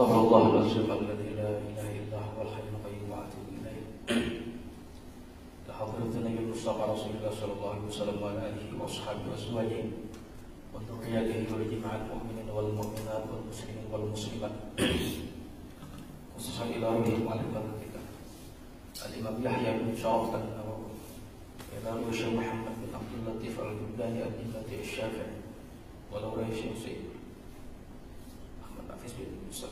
Astaghfirullahaladzim alladzi la ilaha illa huwal hayyul qayyum wa atubu ilaih. Hadratin Nabi Mustafa Rasulullah sallallahu alaihi wasallam wa alihi wa ashabihi wa azwajihi wa dhurriyyatihi wa jami'al mu'minin wal mu'minat wal muslimin wal muslimat. Khususan ila ruhi mu'allimah kita Al-Imam Yahya bin Sharaf an-Nawawi, ila ruhi Syekh Muhammad bin Abdul Latif al-Jubbani al-Imati al-Syafi'i, wa ila ruhi Syekh Sayyid Ahmad Hafiz bin Musa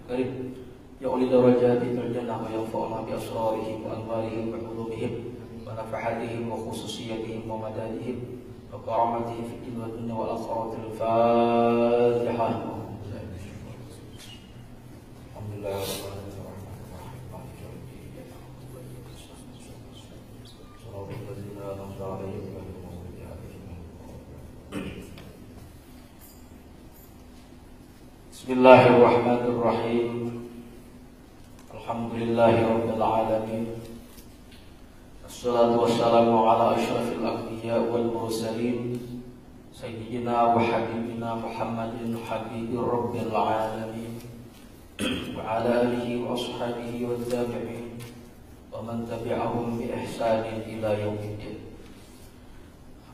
Karim ya uli darajati terjannah wa yanfa'una bi asrarihim wa anwarihim wa ulumihim wa nafahatihim wa khususiyatihim wa madadihim wa karamatihim fi dunya wa dunya wal akhirati. Al-Fatihah. Alhamdulillah. Bismillahirrahmanirrahim. Alhamdulillahi rabbil alamin. Assalatu wassalamu ala asyrafil anbiya wal mursalin sayyidina wa habibina Muhammadin habibir rabbil alamin wa ala alihi wa ashabihi wa tabi'in wa man tabi'ahum bi ihsanin ila yaumiddin.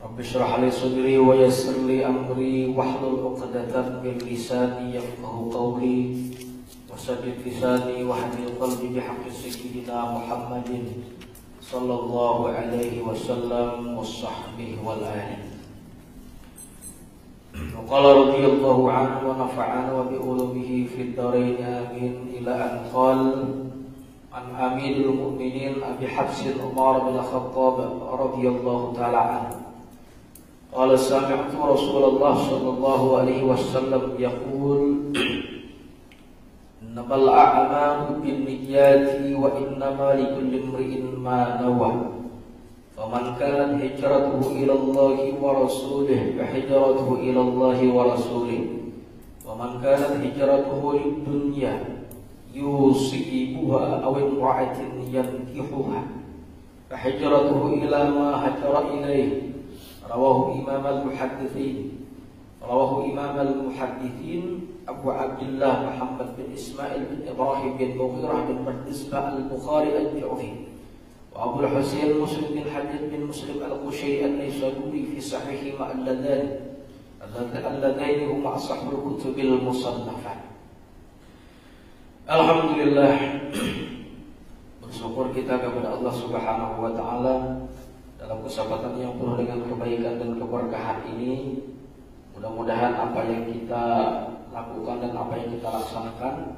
Rabbi shrah li sadri wa yassir li amri wahlul 'uqdatam min lisani yafqahu qawli wasaddid lisani wa hadil qalbi bihaqqi sayyidina Muhammadin sallallahu alaihi wasallam wa sahbihi wal alihi. Wa qala radhiyallahu anhu wa nafa'ana wa bi ulumihi fid dharain amin ila an qala an amirul mu'minin Abi Hafs Umar bin Khattab radhiyallahu ta'ala anhu qala sami'tu Rasulullah sallallahu alaihi wasallam yaqul innamal a'malu binniyati wa innama likulli imri'in ma nawa faman kanat hijratuhu ila Allahi wa rasulih fa hijratuhu ila Allahi wa rasulih wa man kanat hijratuhu lid-dunya yusibuha aw imra'atin yankihuha fa hijratuhu ila ma hajara ilayhi. Rawahu Imam al-Muhaddithin Abu Abdullah Muhammad bin Ismail bin Ibrahim bin Mughirah bin Bardisbah al-Bukhari al-Ju'fi wa Abu al-Husayn Muslim bin Hajjaj bin Muslim al-Qushayri an-Naisaburi fi sahihi alladhaini huma asahhul kutubil musannafah. Alhamdulillah, bersyukur kita kepada Allah Subhanahu wa taala dalam kesempatan yang penuh dengan kebaikan dan keberkahan ini. Mudah-mudahan apa yang kita lakukan dan apa yang kita laksanakan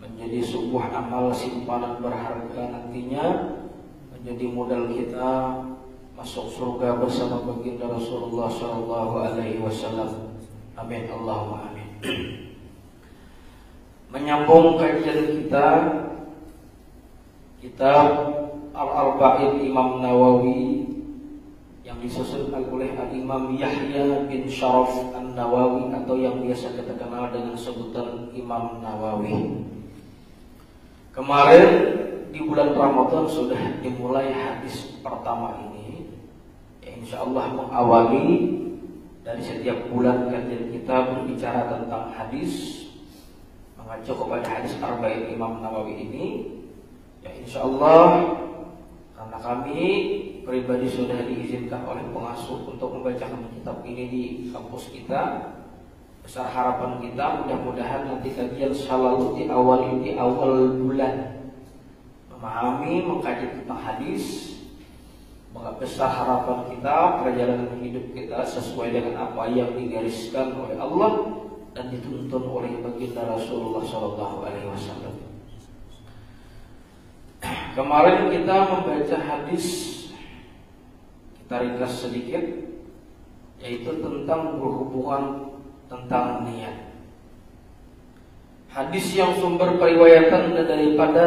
menjadi sebuah amal simpanan berharga nantinya, menjadi modal kita masuk surga bersama baginda Rasulullah sallallahu alaihi wasallam. Amin Allahumma amin. Menyambung kajian kita kitab Al-Arba'in Imam Nawawi yang disusun oleh Al-Imam Yahya bin Sharaf an-Nawawi atau yang biasa kita kenal dengan sebutan Imam Nawawi. Kemarin di bulan Ramadan sudah dimulai hadis pertama ini, ya insyaallah mengawali dari setiap bulan kajian kita berbicara tentang hadis, mengacu kepada hadis Arba'in Imam Nawawi ini. Ya insyaallah karena kami pribadi sudah diizinkan oleh pengasuh untuk membacakan kitab ini di kampus kita, besar harapan kita mudah-mudahan nanti kajian selalu diawali di awal bulan memahami, mengkaji tentang hadis. Besar harapan kita perjalanan hidup kita sesuai dengan apa yang digariskan oleh Allah dan dituntun oleh baginda Rasulullah SAW. Kemarin kita membaca hadis, kita ringkas sedikit, yaitu tentang berhubungan tentang niat. Hadis yang sumber periwayatan daripada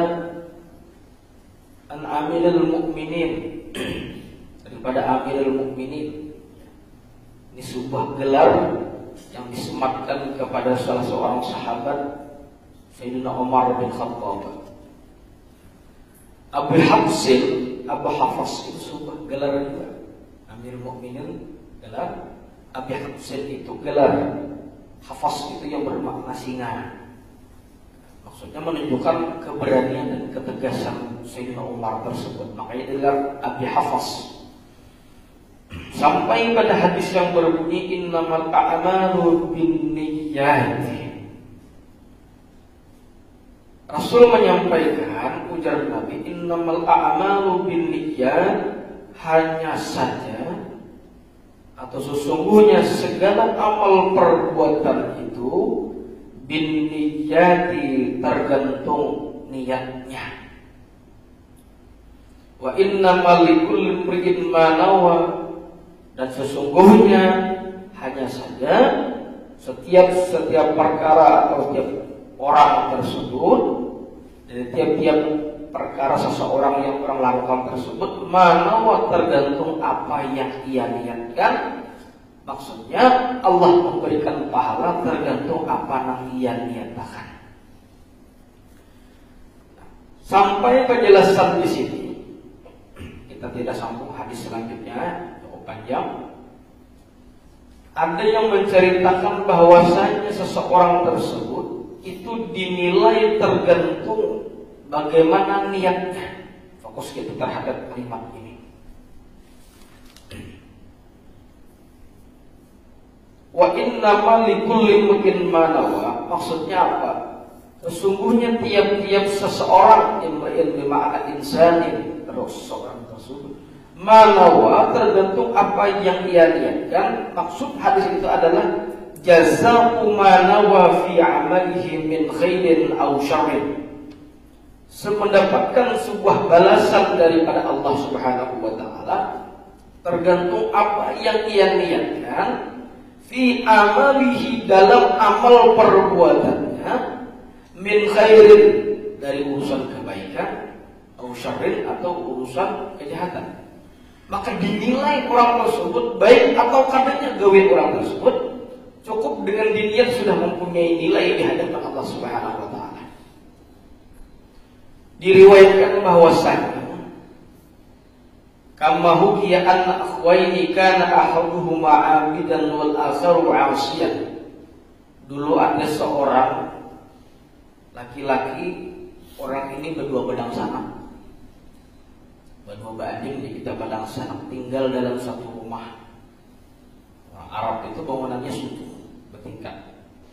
Amirul Mukminin, daripada Amirul Mukminin. Ini sebuah gelar yang disematkan kepada salah seorang sahabat, Sayyidina Umar bin Khattab. Abu Hafs itu sebuah gelar juga. Amirul Mukminin gelar, Abu Hafs itu gelar. Hafaz itu yang bermakna singa. Maksudnya menunjukkan keberanian dan ketegasan Sayyidina Umar tersebut. Makanya dia Abi Hafaz. Sampai pada hadis yang berbunyi innamal a'malu binniyati. Rasul menyampaikan, ujar Nabi, innamal a'malu binniyat, hanya saja atau sesungguhnya segala amal perbuatan itu binniyati, tergantung niatnya. Wa innamal likulli imri'in ma nawa, dan sesungguhnya hanya saja setiap perkara atau setiap orang tersebut, dari tiap-tiap perkara seseorang yang orang lakukan tersebut, mana tergantung apa yang ia niatkan. Maksudnya Allah memberikan pahala tergantung apa yang ia niatkan. Sampai penjelasan di sini, kita tidak sambung hadis selanjutnya, cukup panjang. Ada yang menceritakan bahwasanya seseorang tersebut itu dinilai tergantung bagaimana niatnya. Fokus kita terhadap kalimat ini. Wa innama likulli imrin ma nawa, maksudnya apa? Sesungguhnya tiap-tiap seseorang, imrin bima'na insanin, terus seorang tersebut, ma nawa, tergantung apa yang ia niatkan. Maksud hadis itu adalah jazaa'u ma nawa fi 'amalihi min khairin aw syarrin, mendapatkan sebuah balasan daripada Allah Subhanahu wa taala tergantung apa yang ia niatkan fi amalihi, dalam amal perbuatannya, min khairin, dari urusan kebaikan, aw syarrin, atau urusan kejahatan. Maka dinilai orang tersebut baik atau katanya gawin orang tersebut cukup dengan diniat sudah mempunyai nilai di hadapan Allah Subhanahu wa taala. Diriwayatkan bahwasanya kama hukiya anna akhwaini kana ahaduhuma 'abidan wal akharu 'asiyan. Dulu ada seorang laki-laki, orang ini berdua badang sanak. Berdua badim di kita badang sanak, tinggal dalam satu rumah. Orang Arab itu bangunannya sutuh, bertingkat.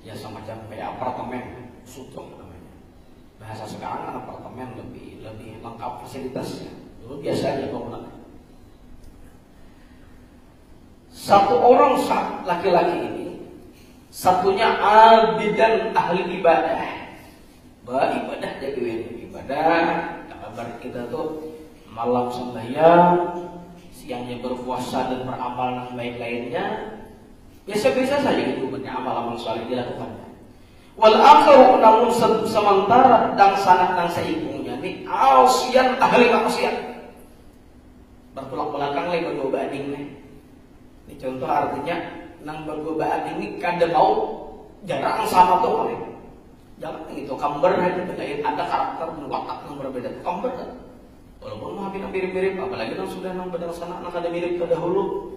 Ya semacam kayak apartemen, sutuh namanya. Bahasa sekarang apartemen lebih lengkap fasilitasnya. Dulu biasa aja bangunan. Satu orang laki-laki ini, satunya abidan, ahli ibadah. Ibadah jadi ibadah. Kabar kita tuh malam sembahyang, siangnya berpuasa dan beramal yang baik lainnya. Biasa-biasa saja itu amal-amal saleh dilakukannya. Wal akharu, namun sementara dang sanak dang saikungnya ini asian, ahli maksiat. Bertolak belakang lagi berdua bading nih. Ini contoh artinya nang berdua bading ini kada mau jarang sama tuh oleh. Jangan itu kamber aja, ada karakter watak yang berbeda. Kamber kan? Walaupun mau mirip-mirip, apalagi nang sudah nang badang sanak nang kada mirip ke dahulu.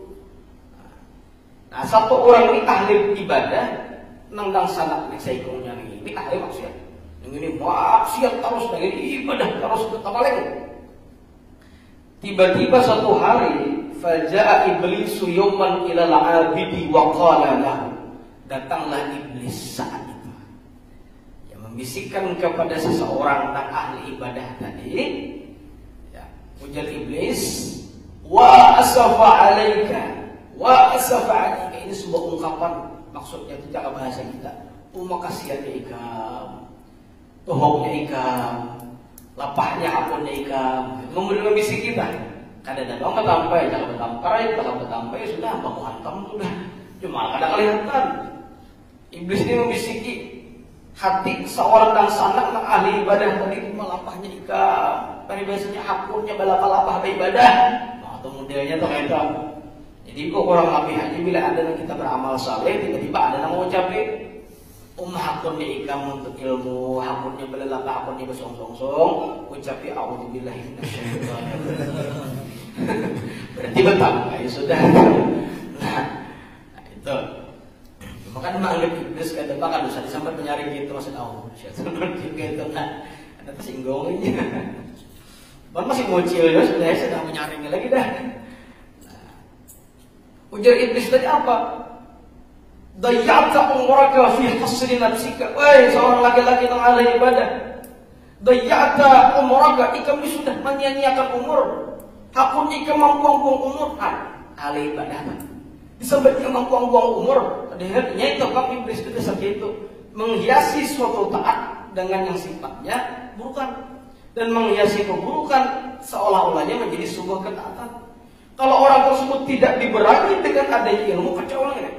Nah, satu orang ini ahli ibadah, nang dang sanak nek saikungnya ini ahli maksiat. Ini maksiat terus, ini ibadah terus kepaleng. Tiba-tiba satu hari, faja'a iblisu yawman ilal 'abidi wa qala lahu, datanglah iblis saat itu yang membisikkan kepada seseorang tentang ahli ibadah tadi. Ya, ujar iblis, wa asafa 'alaika, wa asafa 'alaika. Ini sebuah ungkapan, maksudnya itu cara bahasa kita. Kasihannya ikam, tohongnya ikam, lapahnya apunnya ikam. Kemudian membisik kita. Kadang-kadang ketampai, jangan bertampai, kalau bertampai sudah baku hantam sudah. Cuma kadang kelihatan. Iblis ini membisiki hati seorang dan sanak yang ahli ibadah tadi, lapahnya ikam. Karena biasanya apunnya balapa-lapah ibadah. Nah, itu modelnya tuh kayak itu. Jadi kok orang lebih haji bila ada yang kita beramal saleh, tiba-tiba ada yang mau ucapin hakunnya ikam untuk ilmu, hakunnya belalapa, hakunnya bersong-song, ucapi a'udzubillahi minasyaitonir rajim. Berarti betul, ya sudah. Nah itu. Cuma kan menganggap iblis kada bakal dosa sampai penyaring gitu maksud Allah. Syaitan gitu kan. Ada tersinggungnya. Masih ngocil ya sudah sedang menyaring lagi dah. Ujar iblis tadi apa? Dayya'ta umraka fi hasri nafsika. Wahai seorang laki-laki yang ahli ibadah. Dayya'ta umraka, ikam ini sudah menyia-nyiakan umur. Hakun ikam membuang-buang umur. Ahli ibadah. Disebut yang membuang-buang umur. Padahal itu Bang iblis itu seperti itu. Menghiasi suatu taat dengan yang sifatnya bukan. Dan menghiasi keburukan seolah-olahnya menjadi sebuah ketaatan. Kalau orang tersebut tidak diberangi dengan adanya ilmu, kacau lagi.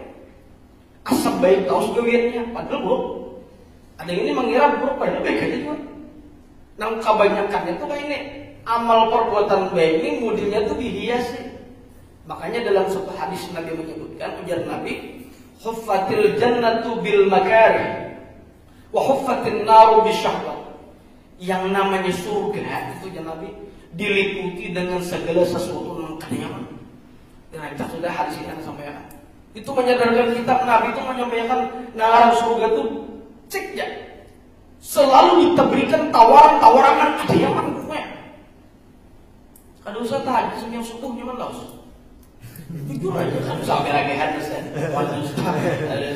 Asap baik tahu segawiannya, padahal buruk. Ada yang ini mengira buruk, padahal baik aja juga. Nah, kebanyakannya tuh kayak ini amal perbuatan baik ini modelnya tuh dihiasi. Makanya dalam suatu hadis Nabi menyebutkan, ujar Nabi, huffatil jannatu bil makarih wa huffatin naru bisyahwat. Yang namanya surga itu ya Nabi diliputi dengan segala sesuatu yang kenyaman. Dan kita sudah hadis ini sampaikan. Itu menyadarkan kita Nabi itu menyampaikan nalar surga itu cek ya. Selalu diberikan tawaran-tawaran kenyaman pokoknya. Kada usah tahajud yang subuh nyaman lah. Jujur aja kan sampai lagi hadis kan.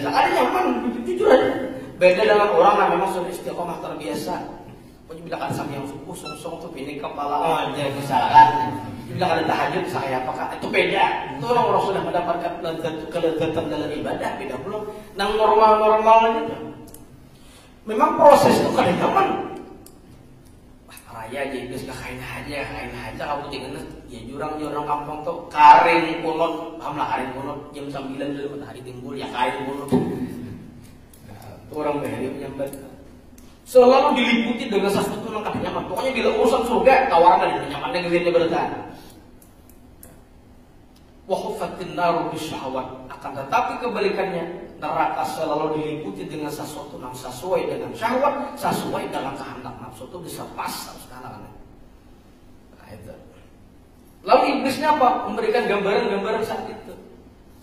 Ada nyaman jujur aja. Beda dengan orang yang memang sudah istiqomah terbiasa. Bila kada sampai yang subuh sungsung tuh ini kepala aja kesalahan. Bila kada tahajud saya apakah itu beda. Itu orang sudah mendapatkan kelezatan dalam ibadah beda belum. Nang normal-normal aja. Memang proses itu kada nyaman. Wah raya aja iblis kain aja kamu tinggal ya jurang-jurang kampung tuh karing kunut, paham lah karing kunut jam 9 dulu matahari timbul ya karing kunut. Orang bahari menyambat selalu diliputi dengan sesuatu yang kada nyaman. Pokoknya bila urusan surga tawaran dari nyamannya gawirnya bertahan. Wa huffatin naru bisyahwat. Akan tetapi kebalikannya neraka selalu diliputi dengan sesuatu yang sesuai dengan syahwat, sesuai dengan kehendak nafsu itu bisa pas sekarang. Nah itu. Lalu iblisnya apa? Memberikan gambaran-gambaran saat itu.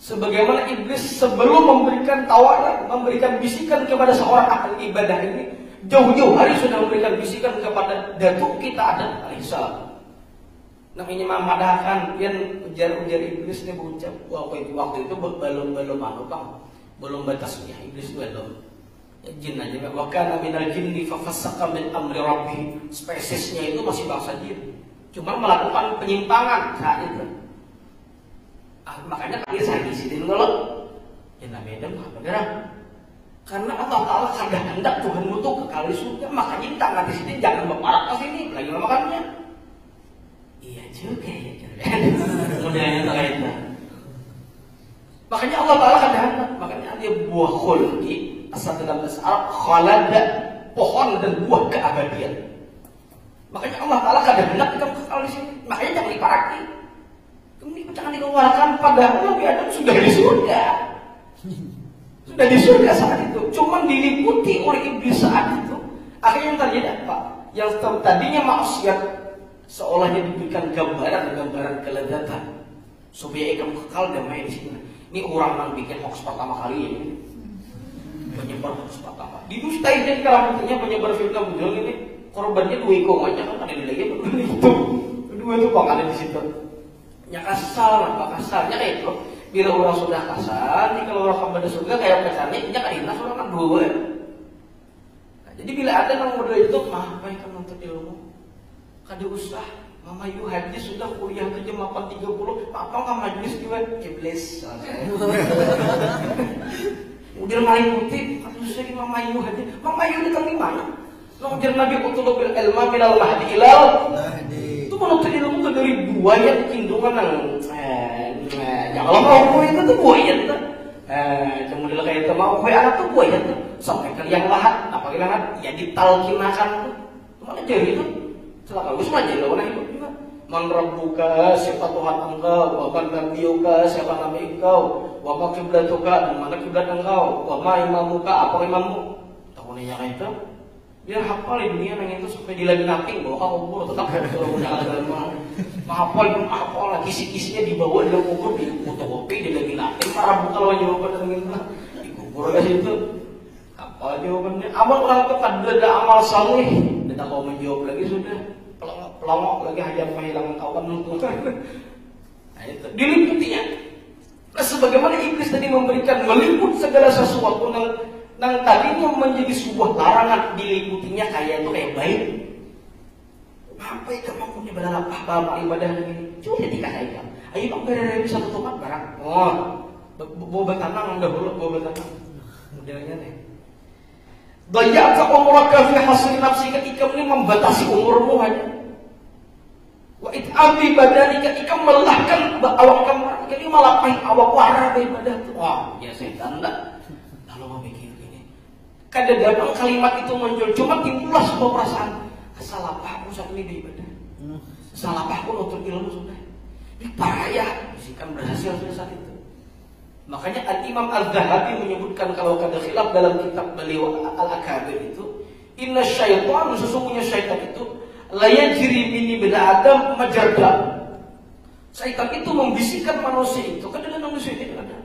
Sebagaimana iblis sebelum memberikan tawaran, memberikan bisikan kepada seorang ahli ibadah ini, jauh-jauh hari sudah memberikan bisikan kepada datuk kita Adam alaihissalam. Namanya memadahkan yang ujar-ujar iblis ini berucap, waktu itu belum anu Bang, belum batasnya iblis belum. Ya, jin aja. Wa kana minal jinni fa fassaqa min amri rabbih. Spesiesnya itu masih bangsa jin. Cuma melakukan penyimpangan saat itu. Makanya kali saya disini dulu. Ya namanya apa beneran? Karena Allah Ta'ala kadang hendak Tuhan mutu kekal di surga, makanya tak di sini jangan berparak ke sini lagi makannya. Iya juga ya. Modelnya tak kayak itu. Makanya Allah Ta'ala kadang hendak, makanya dia buah khuldi asal dalam bahasa Arab khalada, pohon dan buah keabadian. Makanya Allah Ta'ala kadang hendak kamu kekal di sini, makanya jangan diparaki. Kemudian jangan dikeluarkan, padahal Nabi Adam sudah di surga. Sudah di surga saat itu, cuma diliputi oleh iblis saat itu. Akhirnya yang terjadi apa? Yang tadinya maksiat seolahnya diberikan gambaran kelezatan supaya kamu kekal damai di sini. Ini orang yang bikin hoax pertama kali ini, penyebar hoax pertama. Didustai jadi kalau buktinya penyebar fitnah muncul ini korbannya 2 ekor aja kan ada di lagi itu. Kedua itu bang ada di situ. Ya kasar, apa kasarnya kayak itu. Bila orang sudah kasar, nih kalau orang kepada surga kayak kasarnya, dia kan inas orang kan dua. Nah, jadi bila ada yang model itu, mah baik kan untuk ilmu. Kada usah, Mama Yu haji sudah kuliah ke jam 8.30, apa kan majelis juga iblis. Udah main putih, kan usah di Mama Yu haji. Mama Yu datang di mana? Nongjar Nabi utulubil ilma minal mahdi ilal. Itu menuntut ilmu itu dari buaya kindungan yang kalau mau kue itu tuh buaya tuh. Kemudian kayak itu mau kue anak tuh buaya tuh. Sampai ke yang lahat, apa yang lahat? Ya ditalkinakan tuh. Mana jadi itu? Celaka gue semua jadi lawan itu juga. Man rabbuka, siapa Tuhan engkau? Wa man nabiyuka, siapa nabi engkau? Wa ma kiblatuka, di mana kiblat engkau? Wa ma imamuka, apa imammu? Tahu nih yang itu? Dia hafal di dunia yang itu sampai di lagi nating bawa kubur tetap hafal pun hafal kisi-kisinya dibawa dalam kubur di fotokopi di lagi nating para buka lawan jawaban dengan itu kubur ke situ. Apa jawabannya? Amal orang itu kan ada amal saleh. Tidak mau menjawab lagi sudah. Pelongok lagi hanya menghilangkan kawan untuk. Nah itu diliputinya. Nah, sebagaimana iblis tadi memberikan meliput segala sesuatu yang tadinya menjadi sebuah larangan, diliputinya kayak itu kayak baik. Apa itu mampunya pada apa ibadah ini? Cuma dikasih. Ayo bang dari satu tempat barang. Oh, bawa tanang dahulu bawa tanang. Modelnya nih. Dayaka umraka fi hasri nafsi, ketika ini membatasi umurmu hanya. Wa it'abi badani, ketika melahkan awak kamu, jadi malapain awak wara ibadah itu. Wah, ya setan dah. Lalu memikir ini. Kadang-kadang kalimat itu muncul, cuma timbullah sebuah perasaan. Salah paham saat ini beribadah. Salah paham untuk ilmu sudah. Ini bahaya, bisikan berhasil sudah saat itu. Makanya Al-Imam Al-Zahabi menyebutkan kalau ada khilaf dalam kitab beliau Al-Akabir itu, inna syaitan, sesungguhnya syaitan itu la yajri min ibni Adam majarda. Syaitan itu membisikkan manusia itu, kadang-kadang manusia itu ada.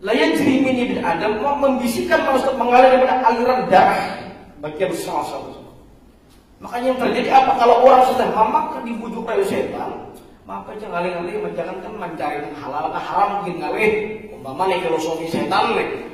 La yajri min ibni Adam, membisikkan manusia mengalir daripada aliran darah bagian salah-salah. Makanya yang terjadi apa kalau orang sudah memakan dibujuk oleh setan, maka jangan ngalih-ngalih jangan kan mencari yang halal, nah haram mungkin ngalih. Umpama nih filosofi setan nih,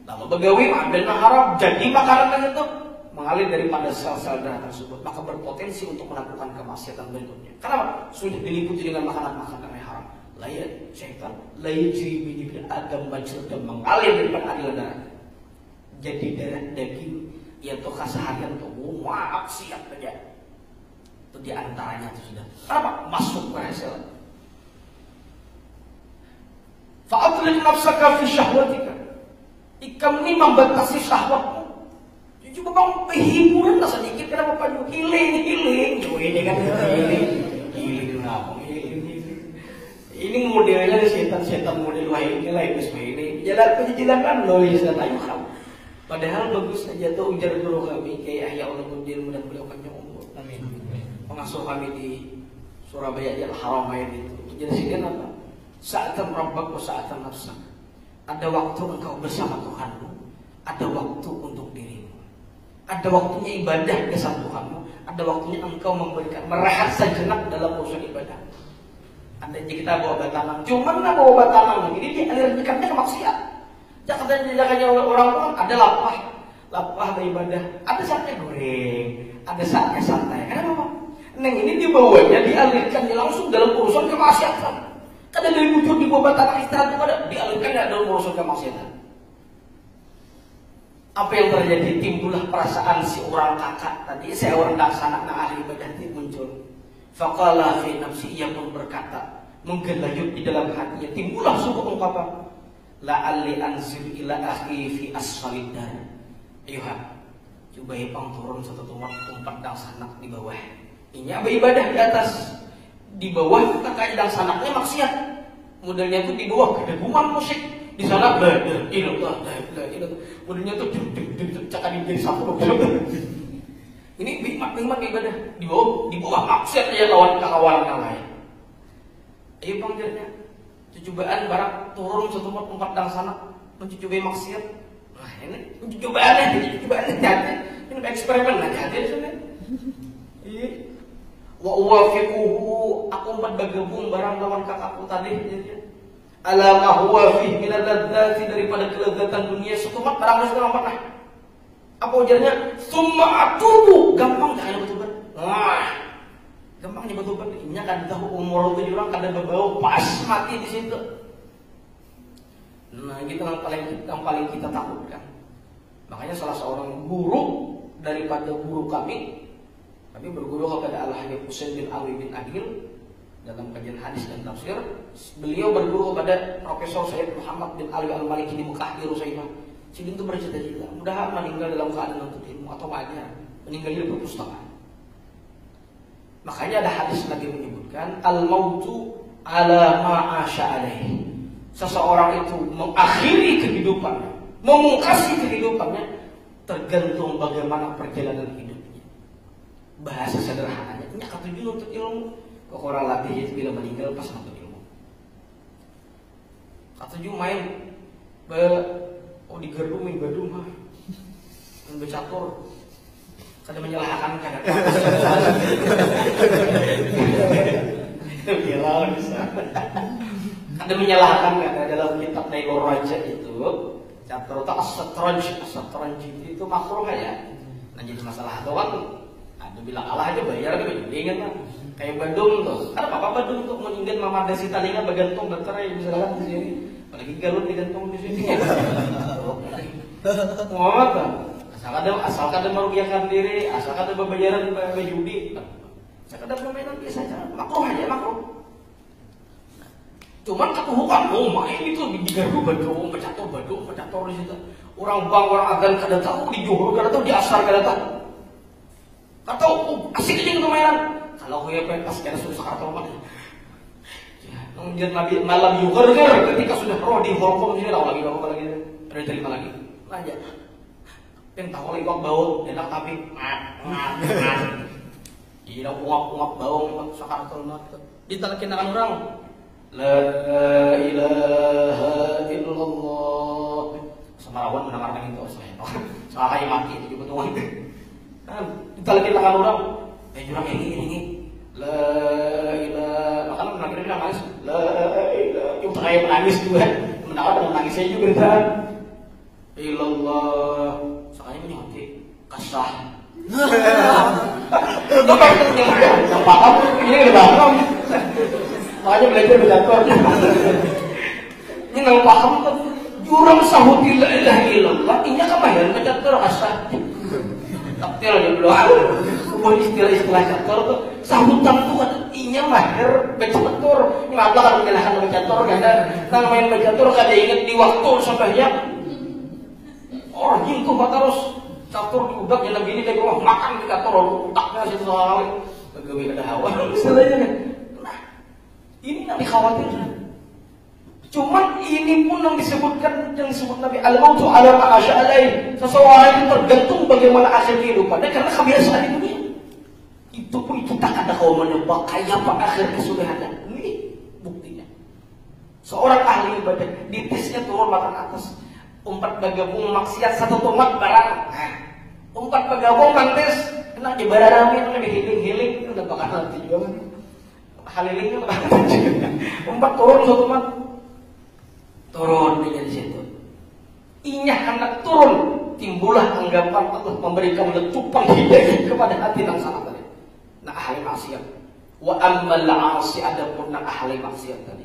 nama begawi ada yang haram, jadi makanan itu mengalir daripada sel-sel darah tersebut, maka berpotensi untuk melakukan kemaksiatan berikutnya. Kenapa? Sudah diliputi dengan makanan-makanan yang haram. Layak setan, layak ciri bin Adam bajur dan mengalir daripada aliran darah. Jadi darah daging ya toh keseharian tuh maksiat saja. Itu diantaranya itu sudah. Kenapa? Masuk ke hasil. Fa'adlil nafsaka fi syahwatika. Ikam ini membatasi syahwatmu. Coba bang hiburan lah sedikit, kenapa padu healing. Ini kan healing apa? Ini modelnya setan model lain ini. Jalan loh setan ayo kamu. Padahal bagus saja tuh ujar guru kami kayak Yahya Ulumuddin, mudah beliau panjang umur. Amin. Pengasuh kami di Surabaya di Al-Haramain itu. Jelaskan apa? Sa'atan rabbak wa sa'atan nafsak. Ada waktu engkau bersama Tuhanmu, ada waktu untuk dirimu. Ada waktunya ibadah bersama Tuhanmu, ada waktunya engkau merehat sejenak dalam urusan ibadah. Ada kita bawa batanang, cuman nggak bawa batanang, ini dia aliran dekatnya ke maksiat. Jangan orang ada lapah beribadah, ada saatnya goreng, ada saatnya santai. Kenapa? Neng ini dibawanya dialirkan langsung dalam urusan kemaksiatan. Kadang dari wujud di bawah tanah istirahat itu ada dialirkan dalam urusan kemaksiatan. Apa yang terjadi? Timbullah perasaan si orang kakak tadi, seorang laksana ahli ibadah itu muncul. Faqala fi nafsi, ia pun berkata, menggelayut di dalam hatinya, timbullah sebuah ungkapan. La'alli anzil ila akhi fi asfalid dar. Ayuha, coba ipang turun satu tempat dan sanak di bawah. Ini apa ibadah di atas, di bawah kakak dan sanaknya maksiat. Modelnya itu di bawah kedeguman musik, di sana ilallah. Modelnya itu cakap jadi satu. Ini nikmat ibadah di bawah maksiat aja lawan kawan yang lain. Ayo panggilnya. Cobaan barang turun satu tempat dan sana mencubai maksiat. Nah ini pencobaannya jadi ini eksperimen aja di sana. Iya. Wa uwafiquhu, aku empat bergabung barang lawan kakakku tadi. Ala ma huwa fi min al-ladzati, daripada kelezatan dunia setumat barang segala empat lah. Apa ujarnya? Summa atubu, gampang jangan betul-betul. Wah. Gampangnya betul-betul, ini kan tahu umur 7 orang kadang berbau pas mati di situ. Nah, itu yang paling kita takutkan. Makanya salah seorang guru daripada guru kami berguru kepada Al-Habib Husain bin Ali bin Adil dalam kajian hadis dan tafsir. Beliau berguru kepada Profesor Sayyid Muhammad bin Ali Al-Maliki di Mekah di Rusaimah. Si itu bercita-cita, mudah meninggal dalam keadaan untuk ilmu atau mengajar, meninggal di perpustakaan. Makanya ada hadis lagi menyebutkan al-mautu ala ma'asya alaihi. Seseorang itu mengakhiri kehidupannya, memungkasi kehidupannya tergantung bagaimana perjalanan hidupnya. Bahasa sederhananya, ini ketujuan untuk ilmu. Kok orang latih itu bila meninggal pas untuk ilmu. Ketujuh main Oh di Gerdung mah bercatur. Kada menyalahkan kada. Gila bisa. Kada menyalahkan kada dalam kitab Nailur Raja itu catur atau as-satranj itu makruh ya. Nah jadi masalah doang. Ada bilang Allah aja bayar kan ingat kan. Kayak Badung tuh. Ada apa Badung tuh meninggal mamadasi talinga bergantung baterai misalkan di sini. Apalagi galon digantung di sini. Muhammad kan. Asalkan ada merugikan diri, asalkan ada pembayaran judi, asalkan ada permainan biasa aja, makruh aja makruh. Cuman ketuhukan, main itu di Gardu Badung, pecatur di situ. Orang bang, orang agan kada tahu di Johor, kada tahu di Asar kada tahu. Kada tahu asik aja permainan. Kalau gue pas kada susah atau mana? Kemudian malam Johor ketika sudah roh di Hongkong sini lagi ada terima lagi, lanjut. Yang tahu lagi kok bau, enak tapi iya uap bau sakaratul maut. Ditelekin orang la ilaha illallah. Semarawan mendengarkan itu salah mati itu juga tuan. Ditelekin orang, jurang ini la ilaha. Makanya menangis nangis la ilaha. Yung kayak menangis juga, menangis saya juga kan. Ilallah. Sakanya menyontek kasah. Yang paham ini udah paham. Makanya belajar berjatuh. Ini nggak paham kan? Jurang sahut la ilaha illallah. Inya kebahagiaan berjatuh kasah. Taktil aja belum. Kemudian istilah-istilah catur tuh sahutan tuh kan inya mahir bercatur. Ini apa kan menyalahkan bercatur kan? Nang main bercatur kada ingat di waktu sampainya. Orang itu terus catur di udak jalan gini dari rumah makan di catur utaknya situ soalnya gawe ada hawa misalnya. Nah ini yang dikhawatirkan. Cuman ini pun yang disebutkan yang disebut Nabi al-mautu ala ma asya'alai. Seseorang itu tergantung bagaimana akhir kehidupannya karena kebiasaan di dunia. Itu pun kita kada kau menebak kayak apa akhir kesudahannya. Ini buktinya. Seorang ahli ibadah di tesnya turun makan atas. Umpat bergabung maksiat satu tomat barang. Umpat bergabung mantes kena di bararami itu lebih healing itu udah bakal nanti juga kan. Halilingnya bakal juga. Umpat turun satu tomat. Turun di situ. Inya hendak turun timbullah anggapan Allah memberikan letupan hidayah kepada hati yang sangat tadi. Nah ahli maksiat. Wa ammal 'asi adapun ahli maksiat tadi.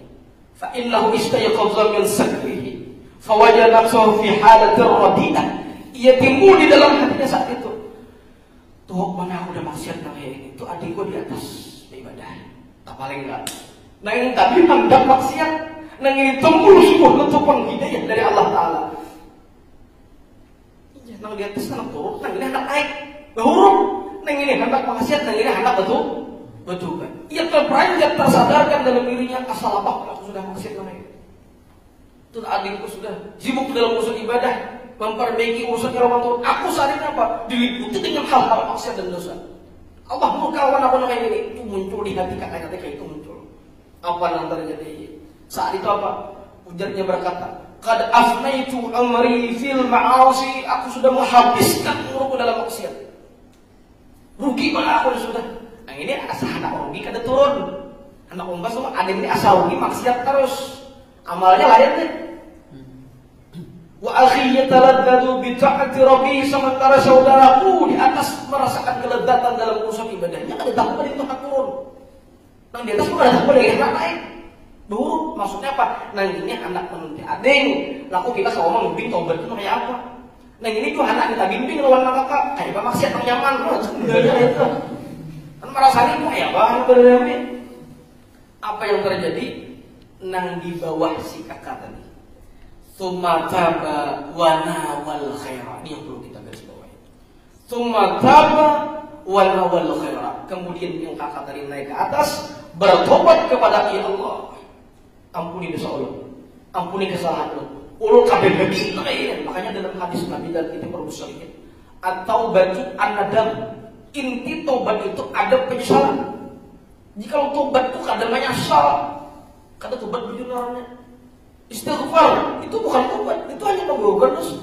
Fa innahu istayqadha min sakrihi. Fawajah nafsuhu fi halatir radiyah. Ia timbul di dalam hatinya saat itu. Tuh mana aku udah maksiat nang itu adikku di atas ibadah. Tak paling enggak. Nah yang tadi hendak maksiat, nang ini timbul sebuah letupan hidayah dari Allah Taala. Iya, nang di atas nang turun, nang ini hendak naik. Bahuruk, nang ini hendak maksiat, nang ini hendak betul. Kan? Ia terperanjat tersadarkan dalam dirinya asal apa aku sudah maksiat nang ini. Itu adikku sudah sibuk dalam urusan ibadah, memperbaiki urusan Ramadan. Aku saat ini apa? Diliputi dengan hal-hal maksiat dan dosa. Allah murkawan apa namanya ini? Itu muncul di hati kakaknya kayak itu muncul. Apa yang terjadi? Saat itu apa? Ujarnya berkata, "Qad afnaitu amri fil ma'asi." Aku sudah menghabiskan umurku dalam maksiat. Rugi mana aku sudah. Nah ini asal anak rugi kada turun. Anak umbas semua ada ini asal rugi maksiat terus. Amalnya lain deh. Wa akhi yataladdadu bi ta'ati rabbih, sementara saudaraku di atas merasakan kelezatan dalam urusan ibadahnya kada takut itu hak turun. Nang di atas bukan ada takut yang naik. Dulu maksudnya apa? Nang ini anak menuntut ading, laku kita sama bimbing tobat itu kayak apa? Nang ini juga anak kita bimbing lawan kakak, kayak apa maksiat nang nyaman itu. Kan merasanya itu kayak apa berarti? Apa yang terjadi? Nang di bawah si kakak tadi. Tsumma taba wa nawal khaira. Ini yang perlu kita garis bawahi. Tsumma taba wa nawal khaira. Kemudian yang kakak tadi naik ke atas, bertobat kepada Allah. Ampuni dosa Allah, ampuni kesalahan Allah. Ulul kabeh begini. Makanya dalam hadis Nabi dan kita perlu sedikit. Atau batu an-nadam. Inti tobat itu ada penyesalan. Jika tobat itu kadang menyesal, kada tobat bujur orangnya. Istighfar itu bukan tobat, itu hanya menggugurkan dosa.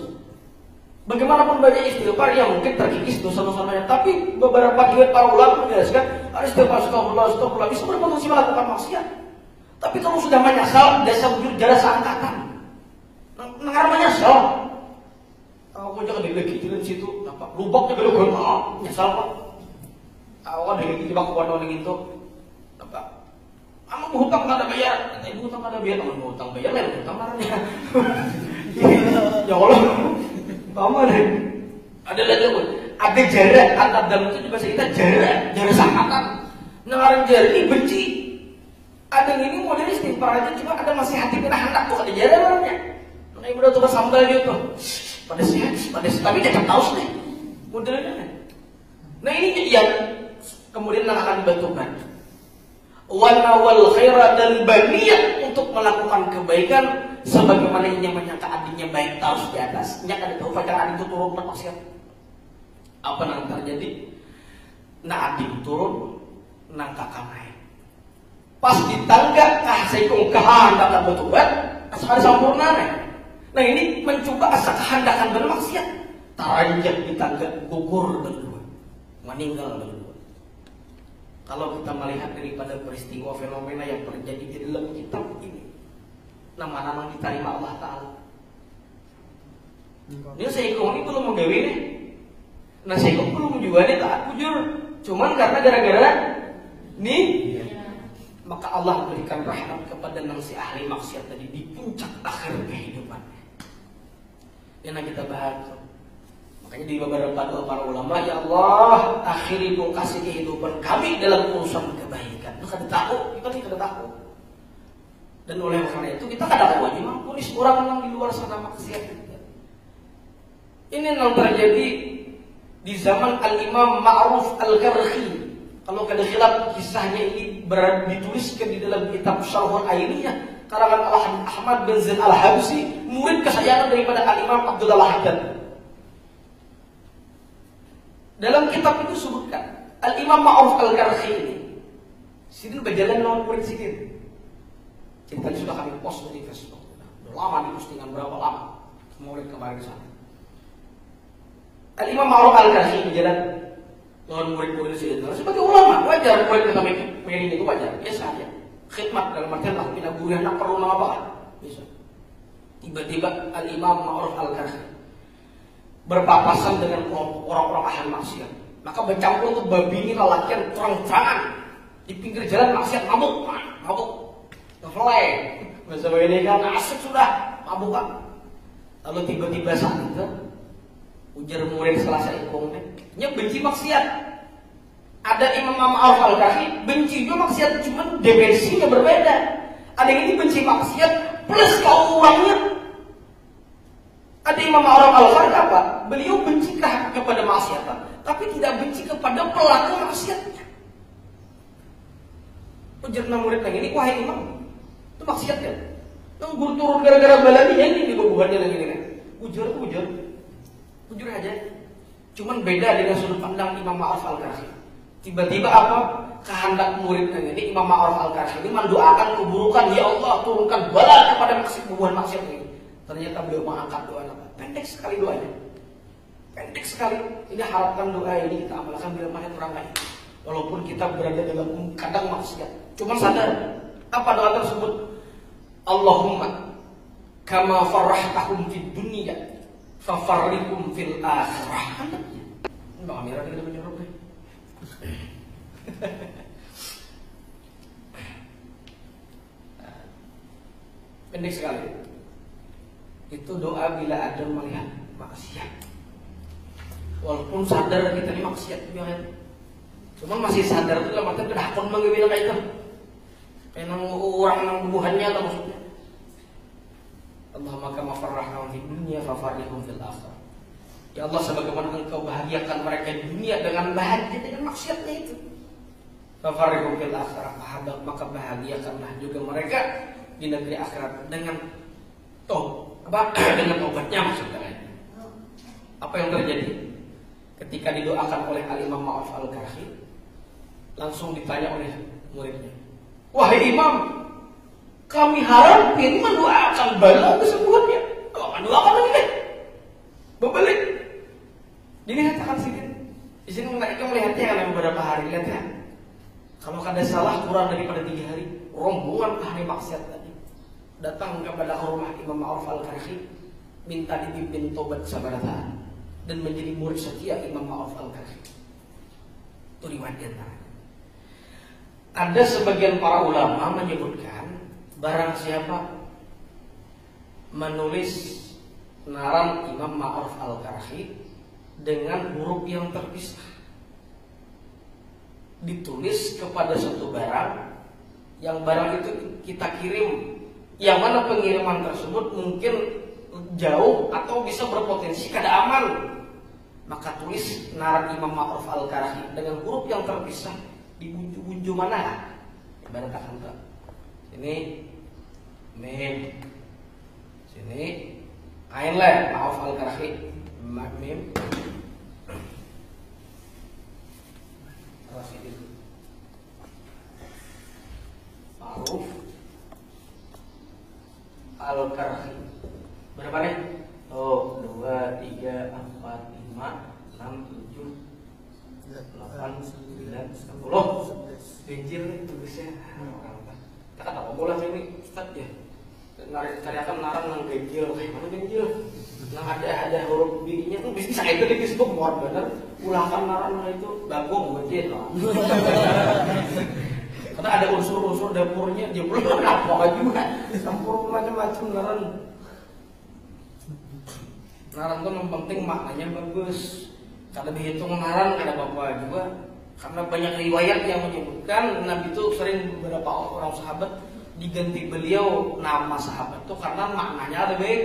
Bagaimanapun banyak istighfar yang mungkin terkikis dosa-dosanya, tapi beberapa riwayat para ulama menjelaskan istighfar astagfirullah bisa berpotensi melakukan maksiat. Tapi kalau sudah menyesal, desa wujud jasa angkatan. Nengar menyesal. Aku jangan dibagi di situ, apa? Lubaknya belum nyesal Pak. Aku dari jebak warna itu, apa? Kamu hutang nggak ada bayar, ibu hutang nggak ada bayar, kamu hutang bayar lah, hutang marahnya. Ya Allah, kamu ada lagi pun, ada jarak antar dalam itu bahasa kita jarak sangkatan. Nengaran jarak ini benci. Ada yang ini modelnya istighfar aja, cuma ada masih hati kita hendak tuh ada jarak orangnya. Nah ibu udah coba sambal gitu, pada tapi tetap tahu sih modelnya. Nah ini yang kemudian akan dibantukan. Wanawal khairat dan berniat untuk melakukan kebaikan sebagaimana ia menyangka adiknya baik terus di atas. Nya kada tahu pacar adik itu turun maksiat. Apa yang terjadi? Nah adik turun, nang kakak naik. Pas di tangga kah sekong kehandakan betulan, asal sempurna nih. Nah ini mencoba asa kehandakan bermaksiat. Taranjak di tangga gugur berdua, meninggal berdua. Kalau kita melihat daripada peristiwa fenomena yang terjadi di dalam kitab ini, nama-nama diterima Allah Ta'ala. Ini saya ini belum menggawe nih. Nah saya belum juga nih taat bujur. Cuman karena gara-gara nih, maka Allah berikan rahmat kepada si ahli maksiat tadi di puncak akhir kehidupan. Yang kita bahas. Makanya di beberapa doa para ulama, ya Allah, akhiri kasih kehidupan kami dalam urusan kebaikan. Itu kada tahu, kita tidak tahu. Dan oleh karena itu kita kada wajib mempunis orang yang di luar sana maksiat. Ini yang terjadi di zaman Al-Imam Ma'ruf Al-Karhi. Kalau kada khilaf kisahnya ini dituliskan di dalam kitab Syarhul Ainiyah karangan Ahmad bin Zain Al-Habsi, murid kesayangan daripada Al-Imam Abdullah Al-Haddad. Dalam kitab itu sebutkan Al-Imam Ma'ruf Al-Karhi ini sidin berjalan lawan murid sidin. Ceritanya sudah kami post di Facebook. Udah lama di postingan, berapa lama murid kemarin ke sana. Al-Imam Ma'ruf Al-Karhi berjalan lawan murid-murid sidin. Sebagai ulama wajar murid kami ini itu wajar, biasa aja. Khidmat dalam artian lakukan guru anak perlu apa? Bisa. Tiba-tiba Al-Imam Ma'ruf Al-Karhi berpapasan dengan orang-orang ahli maksiat. Maka bercampur tuh babi ini lalakian terang-terangan di pinggir jalan maksiat, mabuk, ngefly. Masa ini kan asik sudah, mabuk kan. Lalu tiba-tiba saat itu ujar murid selasa ikongnya, nya benci maksiat. Ada Imam Ma'ruf Al-Karhi benci juga maksiat, cuma dimensinya berbeda. Ada yang ini benci maksiat plus kau orangnya. Ada Imam Ma'ruf Al-Karhi apa? Beliau benci kepada maksiatan, tapi tidak benci kepada pelaku maksiatnya. Ujar murid yang ini, wahai imam, itu maksiat kan? Yang guru turun gara-gara baladinya ini bubuhannya lagi ini. Ujur aja. Cuman beda dengan sudut pandang Imam Ma'ruf Al-Karhi. Tiba-tiba apa? Kehendak murid yang ini, Imam Ma'ruf Al-Karhi ini mendoakan keburukan, ya Allah turunkan bala kepada bubuhan maksiat ini. Ternyata beliau mengangkat doa. Pendek sekali doanya. Pendek sekali. Ini harapkan doa ini kita amalkan bila mana orang lain. Walaupun kita berada dalam kadang maksiat. Cuma sadar. Apa doa tersebut? Allahumma kama farrahtahum fid dunya fafarrikum fil akhirah. Mbak Amira kita menyuruh deh. Pendek sekali. Itu doa bila ada melihat maksiat. Walaupun sadar kita ini maksiat juga kan. Cuma masih sadar itu dalam artian kedah pun mengambil kayak itu. Kayak nang orang nang bubuhannya atau maksudnya. Allahumma kama farrahna fid dunya fafarrihum fil akhirah. Ya Allah, sebagaimana Engkau bahagiakan mereka di dunia dengan bahagia dengan maksiatnya itu. Fafarrihum fil akhirah, maka bahagiakanlah juga mereka di negeri akhirat dengan dengan obatnya maksudnya. Apa yang terjadi? Ketika didoakan oleh Al-Imam Ma'ruf Al-Karhi, langsung ditanya oleh muridnya, wahai imam, Kami harapin mendoakan bala kesembuhannya. Kalau mendoakan lagi deh, berbalik. Dilihatkan sih kan. Di sini mereka melihatnya kan beberapa hari, lihat ya. Kalau ada salah kurang daripada 3 hari, rombongan ahli maksiat tadi datang kepada rumah Imam Ma'ruf Al-Karhi, minta dipimpin tobat sabarata dan menjadi murid setia Imam Ma'ruf Al-Karhi. Itu riwayat di antaranya. Ada sebagian para ulama menyebutkan barang siapa menulis naram Imam Ma'ruf Al-Karhi dengan huruf yang terpisah, ditulis kepada suatu barang, yang barang itu kita kirim, yang mana pengiriman tersebut mungkin jauh atau bisa berpotensi kada aman, maka tulis naram Imam Ma'ruf Al-Karhi dengan huruf yang terpisah di bunju-bunju mana? Ibarat kata ini mim, sini ain lah Ma'ruf Al-Karhi, mim Ma'ruf Al-Karhi. Berapa nih? Oh, 2, 3, 4, 5, 6, 7, 8, 9, 10. Benjil nih tulisnya. Kita kata apa bola ini Ustaz ya. Cariakan narang nang benjil. Kayak mana benjil? Nang ada huruf B-nya tuh bisa itu di Facebook muat bener. Ulahkan narang itu bagong benjil. Karena ada unsur-unsur dapurnya dia belum apa juga. Campur macam-macam narang. Narang tuh yang penting maknanya bagus. Kada dihitung narang kada apa-apa juga. Karena banyak riwayat yang menyebutkan Nabi itu sering beberapa orang sahabat diganti beliau nama sahabat itu karena maknanya lebih baik.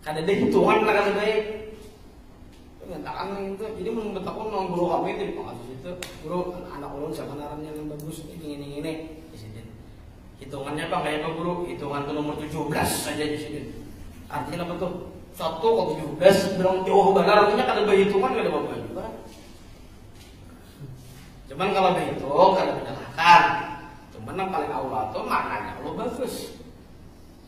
Kada ada hitungan lah kada baik. Mengatakan itu, jadi membetakun orang guru kami itu di pengasus itu, guru anak ulun siapa narannya yang bagus ini di sini. Hitungannya apa kayak apa guru? Hitungan tuh nomor 17 saja di sini. Artinya apa tuh? 1 ke 17 bilang jauh benar, artinya kada berhitungan kada apa-apa juga. Cuman kalau berhitung kada menyalahkan. Cuman yang paling awal tuh maknanya Allah bagus.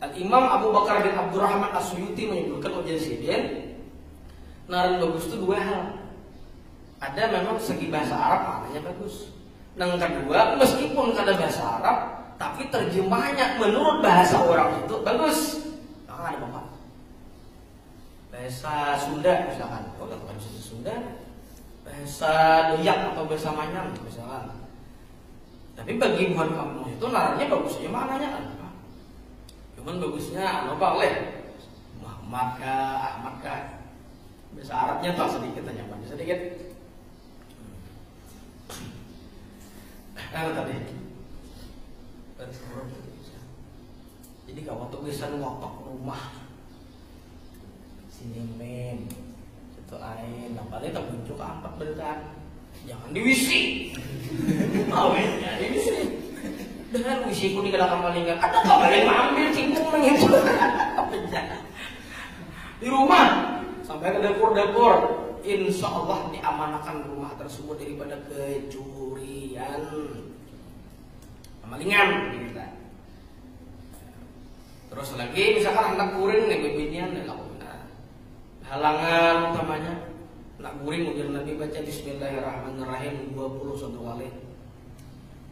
Al-Imam Abu Bakar bin Abdurrahman As-Suyuti menyebutkan ujian sidin naran bagus itu 2 hal. Ada memang segi bahasa Arab maknanya bagus. Yang kedua, meskipun kada bahasa Arab, tapi terjemahnya menurut bahasa orang itu bagus. Maka ada bapak. Bahasa Sunda misalkan, oh bukan bahasa Sunda, bahasa Dayak atau bahasa Manyang misalkan. Tapi bagi Muhammad kamu itu narannya bagus aja maknanya apa? Cuman bagusnya apa oleh Muhammad kah, Ahmad kah? Bahasa Arabnya tak sedikit aja, sedikit. Tadi. Jadi kalau tulisan wapak rumah, sini mem, itu ain, nampaknya tak muncul ke 4 berita. Jangan diwisi, awalnya diwisi. Dengan wisi ku di kedalaman malingan, ada kabar yang ambil cingkung mengitu. Di rumah. Sampai ke dapur-dapur, insya Allah diamanahkan rumah tersebut daripada kecurian, kemalingan. Gitu. Terus lagi, misalkan anak guring nih bibinian, halangan utamanya, anak guring ujar Nabi baca Bismillahirrahmanirrahim 21 kali.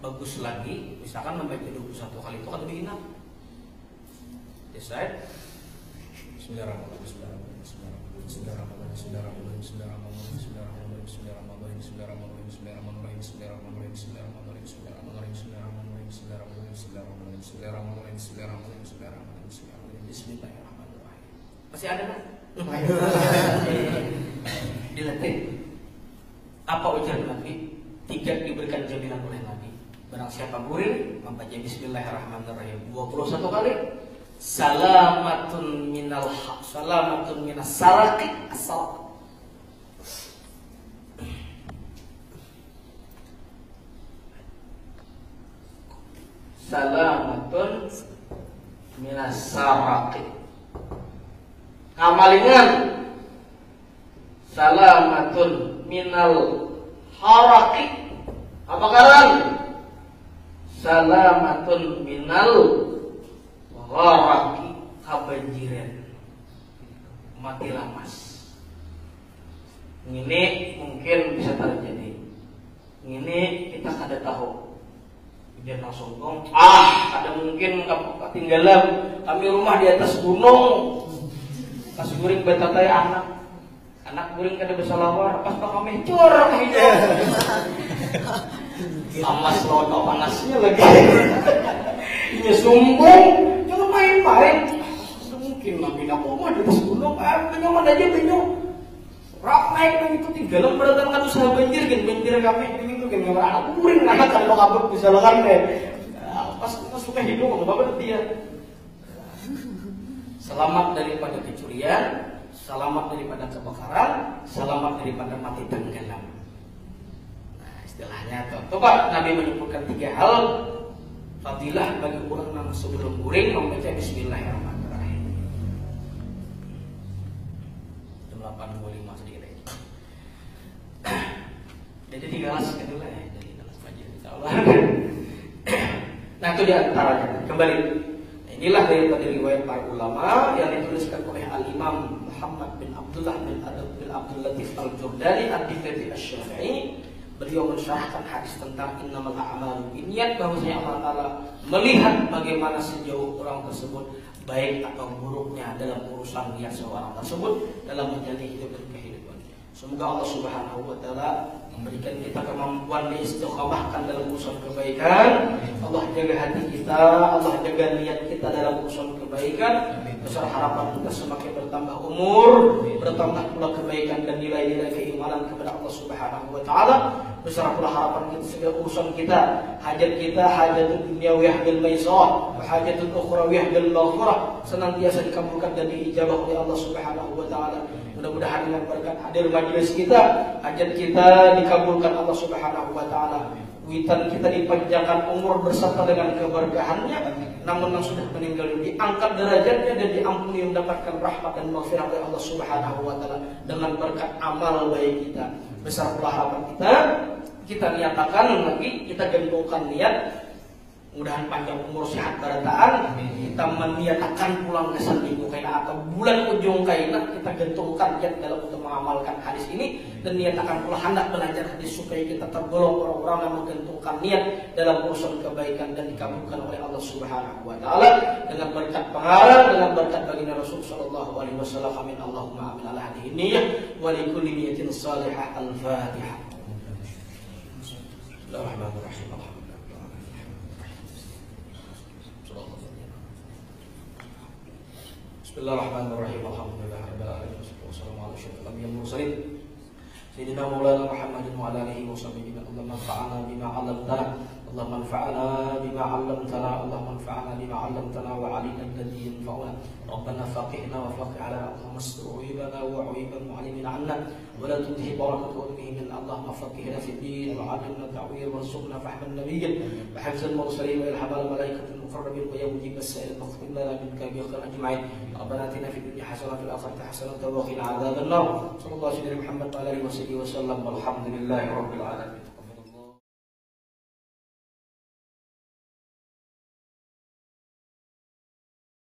Bagus lagi, misalkan membaca 21 kali itu kan lebih enak. Decide. Bismillahirrahmanirrahim. Masih ada kan? Dilatih. Apa ujian Nabi? 3 diberikan jaminan oleh Nabi. Barang siapa guring membaca Bismillahirrahmanirrahim 21 kali, salamatun minas saraqi asal. Salamatun minas saraqi. Amalingan salamatun minal haraqi. Apa karan? Salamatun minal Loraki kabanjiran mati lamas. Ini mungkin bisa terjadi. Ini kita kada tahu. Dia langsung ngomong, ada mungkin ketinggalan kami rumah di atas gunung. Pas guring betatai anak guring kada bersalawar, pas kami curang hidup. Amas roda panasnya lagi. Ini sumbung, jangan main-main. Mungkin nabi nak rumah di atas gunung, penyoman aja penyok. Rak naik itu tinggalan beratan kan usaha banjir kami itu kan nggak anak kuring anak kalau kabur bisa lakukan deh. Pas suka hidup nggak apa dia. Selamat daripada kecurian, selamat daripada kebakaran, selamat daripada mati tenggelam. Nah istilahnya tuh. Coba Nabi menyebutkan 3 hal fadilah bagi orang yang sebelum guring membaca Bismillahirrahmanirrahim. 8:25 sedikit aja. Jadi 3 kelas kedua ya, jadi kelas pagi insyaallah. Nah itu diantaranya. Kembali. Inilah daripada riwayat para ulama yang dituliskan oleh Al-Imam Muhammad bin Abdullah bin Abdul Latif Al-Jurdani Ad-Difati Asy-Syafi'i. Beliau mensyarahkan hadis tentang innamal a'malu binniyat, bahwasanya Allah Ta'ala melihat bagaimana sejauh orang tersebut baik atau buruknya dalam urusan niat seorang tersebut dalam menjalani hidup dan kehidupan. Semoga Allah Subhanahu wa Ta'ala memberikan kita kemampuan diistiqamahkan dalam urusan kebaikan. Allah jaga hati kita, Allah jaga niat kita dalam urusan kebaikan. Besar harapan kita semakin bertambah umur, bertambah pula kebaikan dan nilai-nilai keimanan kepada Allah Subhanahu wa Ta'ala. Besar pula harapan kita segala urusan kita, hajat kita, hajatul dunyawiyah bil maisarah, hajatul ukhrawiyah bil maghfirah, senantiasa dikabulkan dan diijabah oleh Allah Subhanahu wa Ta'ala. Mudah-mudahan dengan berkat hadir majelis kita, hajat kita dikabulkan Allah Subhanahu wa Ta'ala. Witan kita dipanjangkan umur bersama dengan keberkahannya. Namun yang sudah meninggal diangkat derajatnya dan diampuni, mendapatkan rahmat dan maghfirah dari Allah Subhanahu wa Ta'ala dengan berkat amal baik kita. Besar pula harapan kita niatakan lagi, kita gantungkan niat. Mudahan panjang umur sehat barataan. Kita meniatakan pulang ke seminggu kaina atau bulan ujung kaina, kita gantungkan niat dalam untuk mengamalkan hadis ini dan niatakan pula hendak belajar hadis supaya kita tergolong orang-orang yang menggantungkan niat dalam urusan kebaikan dan dikabulkan oleh Allah Subhanahu wa Ta'ala dengan berkat pengarang, dengan berkat baginda Rasul sallallahu alaihi wasallam. Amin Allahumma amin ala hadhihi niyyah wa li kulli niyyatin salihah. Al-Fatihah. Bismillahirrahmanirrahim. Bismillahirrahmanirrahim. Alhamdulillahirabbil alamin. Wassalamu ala asyrofil anbiya'i wal mursalin. Sayyidina Maulana Muhammadin wa ala alihi wa sahbihi. Allahumma anfa'na bima 'allamtana. Allahumma anfa'na bima 'allamtana. Allahumma anfa'na bima 'allamtana wa 'allimna alladhi yanfa'una. Rabbana faqihna wa faqih 'ala Allahumma astur 'uyubana wa 'uyuban mu'allimin 'anna wa la tudhi barakatuhu min Allahumma faqihna fid din wa 'allimna ta'wil warzuqna fahman nabiyyin wa hifzal mursalin wa ilhamal malaikatil muqarrabin wa yawjib as-sa'il maghfir lana minka bi khair ajma'in. Rabbana atina fid dunya hasanah wa fil akhirati hasanah wa qina adzaban nar. Sallallahu alaihi wa sallam Muhammad wa alihi wa sahbihi wa sallam. Walhamdulillahirabbil alamin.